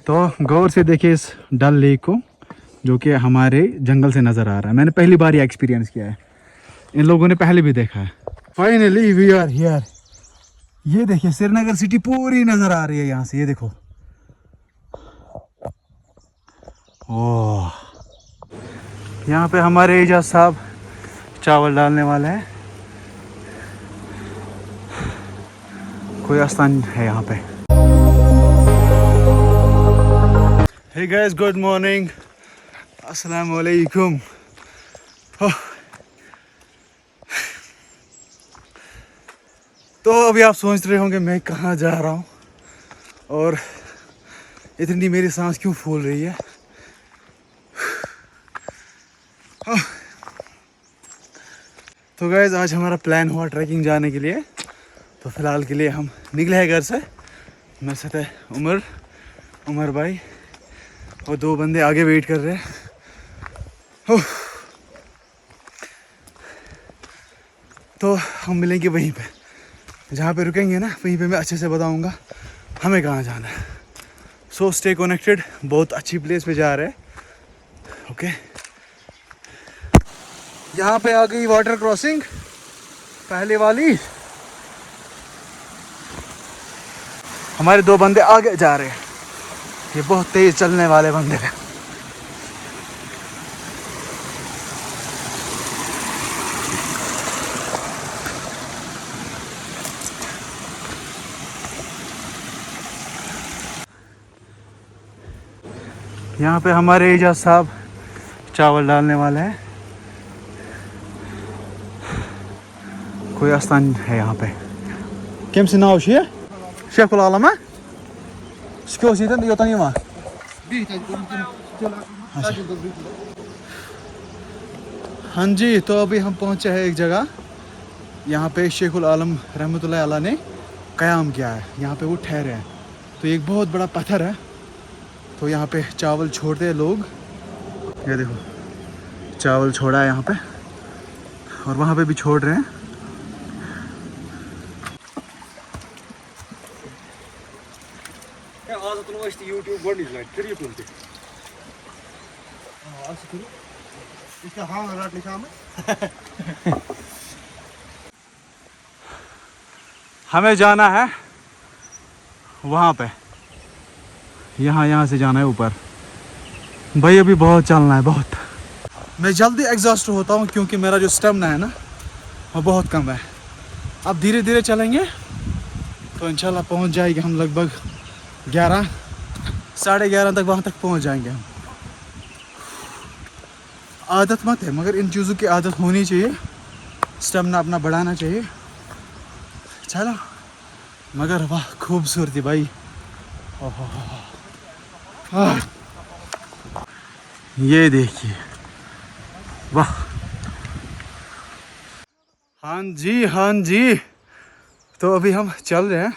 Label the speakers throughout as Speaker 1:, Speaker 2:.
Speaker 1: तो गौर से देखिए इस डल लेक को, जो कि हमारे जंगल से नज़र आ रहा है। मैंने पहली बार ये एक्सपीरियंस किया है, इन लोगों ने पहले भी देखा है। Finally we are here. ये देखिए श्रीनगर सिटी पूरी नज़र आ रही है यहाँ से, ये देखो। ओह, यहाँ पे हमारे एजाज साहब चावल डालने वाले हैं। कोई स्थान है यहाँ पे। हे गाइस, गुड मॉर्निंग, अस्सलाम वालेकुम। तो अभी आप सोच रहे होंगे मैं कहाँ जा रहा हूँ और इतनी मेरी सांस क्यों फूल रही है। तो गाइस, आज हमारा प्लान हुआ ट्रैकिंग जाने के लिए। तो फ़िलहाल के लिए हम निकले हैं घर से। मेरे साथ है उमर भाई और दो बंदे आगे वेट कर रहे हैं। तो हम मिलेंगे वहीं पे, जहाँ पे रुकेंगे ना, वहीं पे मैं अच्छे से बताऊँगा हमें कहाँ जाना है। सो स्टे कनेक्टेड, बहुत अच्छी प्लेस पे जा रहे हैं। ओके, यहाँ पे आ गई वाटर क्रॉसिंग पहले वाली। हमारे दो बंदे आगे जा रहे हैं, ये बहुत तेज चलने वाले बंदे हैं। यहाँ पे हमारे एजाज साहब चावल डालने वाले हैं। कोई स्थान है यहाँ पे। कम से नाव शेख शेखुल आलम है इसको सीधे योता नहीं वहाँ। हाँ जी, तो अभी हम पहुँचे हैं एक जगह, यहाँ पे शेखुल आलम रहमतुल्लाह अलैह ने क़याम किया है। यहाँ पे वो ठहरे हैं। तो एक बहुत बड़ा पत्थर है, तो यहाँ पे चावल छोड़ते हैं लोग। ये देखो, चावल छोड़ा है यहाँ पे और वहाँ पे भी छोड़ रहे हैं। हमें जाना है वहाँ पे, यहाँ से जाना है ऊपर। भाई अभी बहुत चलना है, बहुत। मैं जल्दी एग्जॉस्ट होता हूँ क्योंकि मेरा जो स्टेमिना है ना वो बहुत कम है। अब धीरे धीरे चलेंगे तो इंशाल्लाह पहुँच जाएंगे हम लगभग 11 साढ़े 11 तक वहाँ तक पहुँच जाएंगे हम। आदत मत है, मगर इन चीज़ों की आदत होनी चाहिए। स्टेमिना अपना बढ़ाना चाहिए। चलो, मगर वाह खूबसूरती भाई। ये देखिए, वाह। हाँ जी, हाँ जी। तो अभी हम चल रहे हैं।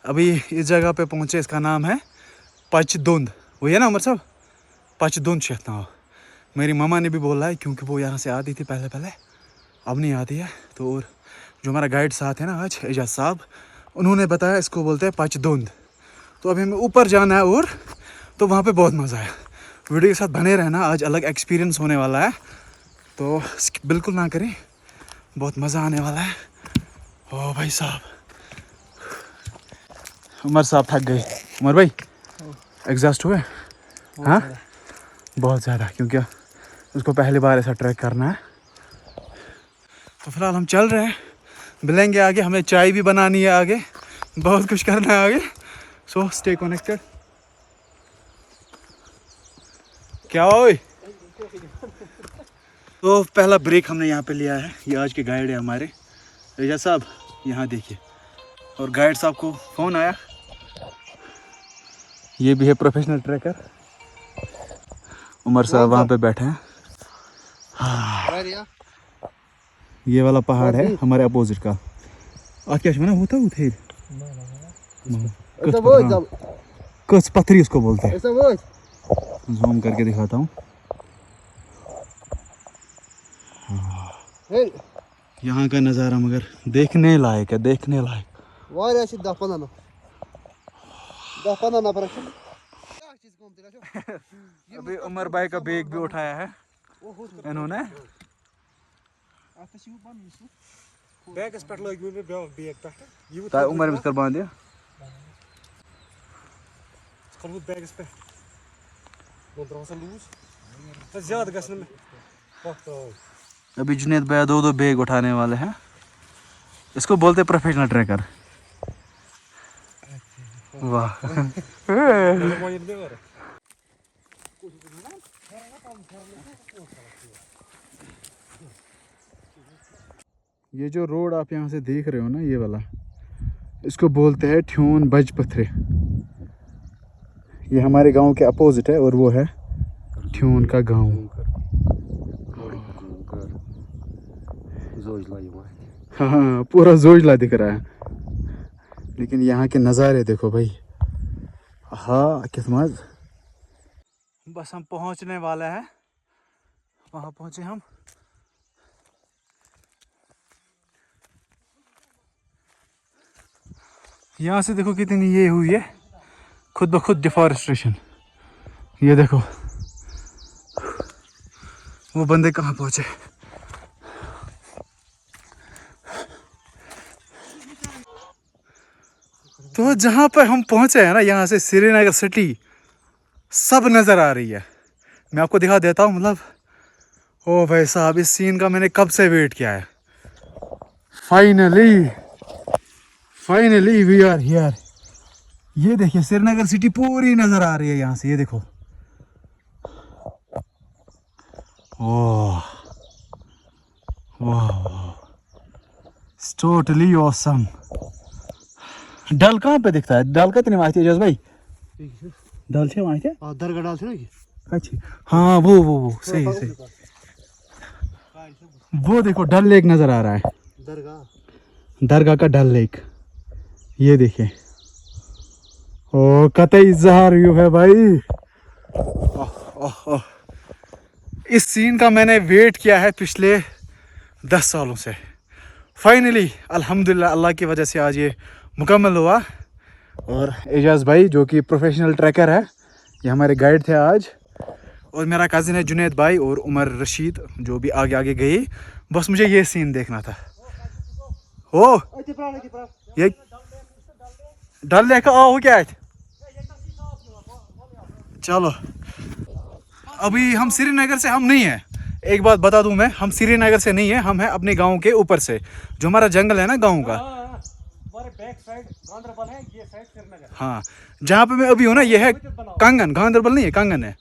Speaker 1: अभी इस जगह पे पहुँचे, इसका नाम है पचदुंद। वही है ना उमर साहब? पचदुंद शेख नाम। मेरी मामा ने भी बोला है क्योंकि वो यहाँ से आती थी पहले, अब नहीं आती है। तो और जो हमारा गाइड साथ है ना आज, एजाज साहब, उन्होंने बताया इसको बोलते हैं पचदुंद। तो अभी हमें ऊपर जाना है और तो वहाँ पे बहुत मज़ा है। वीडियो के साथ बने रहना, आज अलग एक्सपीरियंस होने वाला है, तो बिल्कुल ना करें, बहुत मज़ा आने वाला है। ओ भाई साहब, उमर साहब थक गए। उमर भाई एग्जॉस्ट हुए? हाँ बहुत ज़्यादा, क्योंकि उसको पहली बार ऐसा ट्रैक करना है। तो फिलहाल हम चल रहे हैं, मिलेंगे आगे। हमें चाय भी बनानी है आगे, बहुत कुछ करना है आगे। So stay connected. क्या हो? तो पहला ब्रेक हमने यहाँ पे लिया है। ये आज के गाइड है हमारे एजाज साहब, यहाँ देखिए। और गाइड साहब को फ़ोन आया, ये भी है प्रोफेशनल ट्रैकर। उमर साहब वहाँ पे बैठे हैं। हाँ, ये वाला पहाड़ है हमारे अपोजिट का। क्या ना होता उठे कच पत्थरी उसको बोलते हैं। जूम करके दिखाता हूँ। यहाँ का नज़ारा मगर देखने लायक है, देखने लायक। अभी उमर भाई का बैग भी उठाया है इन्होंने।
Speaker 2: बैगस पे लग मे ब्याक बैग पे
Speaker 1: ता उमर में कर बांध दिया
Speaker 2: कर बैगस पे वो सा लूज ज्यादा गसन में पक।
Speaker 1: अभी जुनेद भैया दो बैग उठाने वाले हैं। इसको बोलते प्रोफेशनल ट्रैकर। वाह ये जो रोड आप यहाँ से देख रहे हो ना, ये वाला, इसको बोलते हैं ठ्यून बज पथरे। ये हमारे गांव के अपोजिट है और वो है ठ्यून का गांव। हाँ पूरा जोजला दिख रहा है, लेकिन यहाँ के नज़ारे देखो भाई। हाँ किस्मत। बस हम पहुँचने वाले हैं, वहाँ पहुँचे हम। यहाँ से देखो कितनी ये हुई है खुद ब खुद डिफॉरेस्टेशन। ये देखो वो बंदे कहाँ पहुँचे। तो जहाँ पर हम पहुँचे हैं ना, यहाँ से श्रीनगर सिटी सब नज़र आ रही है। मैं आपको दिखा देता हूँ। मतलब ओ भाई साहब, इस सीन का मैंने कब से वेट किया है। Finally we are here. ये देखिए श्रीनगर सिटी पूरी नज़र आ रही है यहाँ से। ये देखो ओह वाह, टोटली ऑसम। डल कहाँ पे दिखता है? डल का नहीं माहिती एजाज भाई? डल थे वहाँ थे
Speaker 2: दरगाह डाल थे ना कि
Speaker 1: अच्छा हाँ वो सही सही। वो देखो डल लेक नजर आ रहा है, दरगाह का डल लेक। ये देखिए ओ कतई जहर व्यू है भाई। इस सीन का मैंने वेट किया है पिछले 10 सालों से। फाइनली अल्हम्दुलिल्लाह अल्लाह की वजह से आज ये मुकम्मल हुआ। और एजाज भाई जो कि प्रोफेशनल ट्रैकर है, ये हमारे गाइड थे आज। और मेरा कज़िन है जुनेद भाई और उमर रशीद जो भी आगे आगे गई। बस मुझे ये सीन देखना था। ओ ये डल लेक आओ क्या है? चलो अभी हम श्रीनगर से हम नहीं हैं। एक बात बता दूं मैं, हम श्रीनगर से नहीं है, हम हैं अपने गांव के ऊपर से, जो हमारा जंगल है ना गांव का।
Speaker 2: बैक साइड गांधरबल है, ये साइड श्रीनगर।
Speaker 1: हाँ जहाँ पे मैं अभी हूँ ना, ये है कंगन। गांधरबल नहीं है, कंगन है।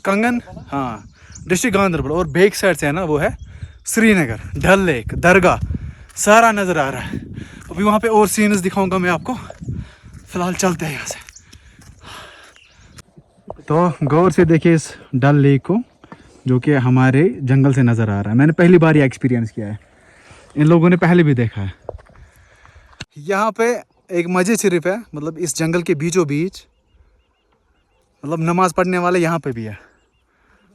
Speaker 1: कंगन हाँ डिस्ट्रिक्ट गांधरबल। और बैक साइड से है ना वो है श्रीनगर। डल लेक, दरगाह सारा नज़र आ रहा है। अभी वहाँ पे और सीन्स दिखाऊंगा मैं आपको। फिलहाल चलते हैं यहाँ से। तो गौर से देखिए इस डल लेक को, जो कि हमारे जंगल से नज़र आ रहा है। मैंने पहली बार ये एक्सपीरियंस किया है, इन लोगों ने पहले भी देखा है। यहाँ पे एक मस्जिद शरीफ है, मतलब इस जंगल के बीचों बीच, मतलब नमाज पढ़ने वाले यहाँ पे भी है।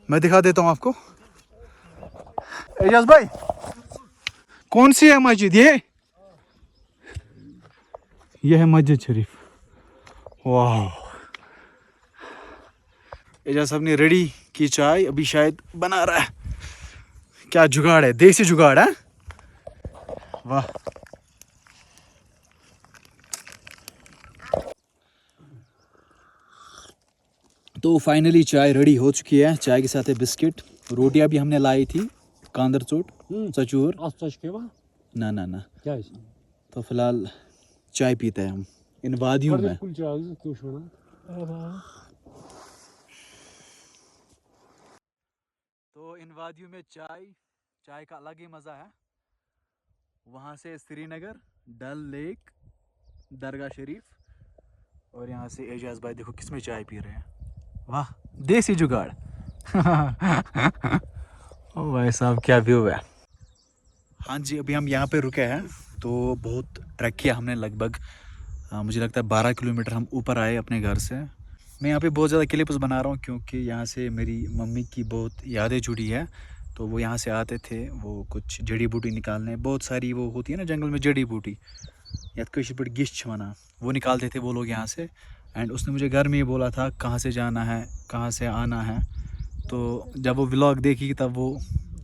Speaker 1: मैं दिखा देता हूँ आपको। एजाज भाई कौन सी है मस्जिद? ये है मस्जिद शरीफ। वाह, एजाज साहब ने रेडी की चाय, अभी शायद बना रहा है। क्या जुगाड़ है, देसी जुगाड़ है। वाह तो फाइनली चाय रेडी हो चुकी है। चाय के साथ है बिस्किट, रोटियां भी हमने लाई थी, कांदर चोट चचूर ना ना ना। तो फिलहाल चाय पीते हैं हम इन वादियों में। तो इन वादियों में चाय का अलग ही मज़ा है। वहाँ से श्रीनगर, डल लेक, दरगाह शरीफ, और यहाँ से एजाज भाई देखो किसमें चाय पी रहे हैं। वाह देसी जुगाड़। ओ भाई साहब क्या व्यू है। हाँ जी अभी हम यहाँ पे रुके हैं। तो बहुत ट्रैक किया हमने, लगभग मुझे लगता है 12 किलोमीटर हम ऊपर आए अपने घर से। मैं यहाँ पे बहुत ज़्यादा क्लिप्स बना रहा हूँ क्योंकि यहाँ से मेरी मम्मी की बहुत यादें जुड़ी है। तो वो यहाँ से आते थे, वो कुछ जड़ी बूटी निकालने, बहुत सारी वो होती है ना जंगल में जड़ी बूटी, या कशिश पर गिश वना, वो निकालते थे वो लोग यहाँ से। एंड उसने मुझे घर में ही बोला था कहाँ से जाना है, कहाँ से आना है। तो जब वो व्लॉग देखेगी तब वो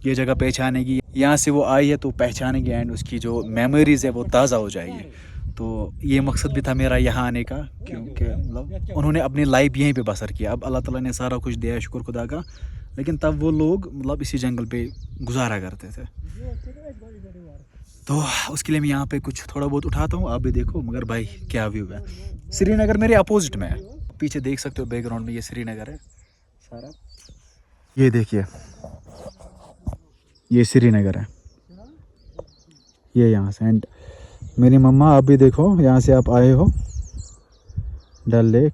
Speaker 1: ये जगह पहचानेगी, यहाँ से वो आई है तो पहचानेगी एंड उसकी जो मेमोरीज़ है वो ताज़ा हो जाएगी। तो ये मकसद भी था मेरा यहाँ आने का, क्योंकि मतलब उन्होंने अपनी लाइफ यहीं पे बसर किया। अब अल्लाह ताला ने सारा कुछ दिया है, शुक्र खुदा का, लेकिन तब वो लोग मतलब इसी जंगल पे गुजारा करते थे। तो उसके लिए मैं यहाँ पे कुछ थोड़ा बहुत उठाता हूँ, आप भी देखो। मगर भाई क्या व्यू है, श्रीनगर मेरे अपोजिट में है। पीछे देख सकते हो बैकग्राउंड में, ये श्रीनगर है सारा। ये देखिए, ये श्रीनगर है, ये यहाँ से। एंड मेरी मम्मा, आप भी देखो, यहाँ से आप आए हो डल लेक,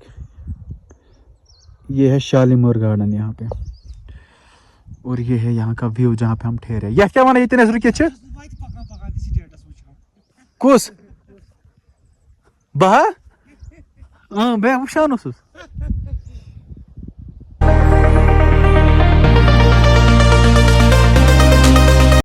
Speaker 1: ये है शालीमार गार्डन यहाँ पे, और ये है यहाँ का व्यू जहाँ पे हम ठहरे। यह क्या वन ये रुकिए कुस बहा बह वुचान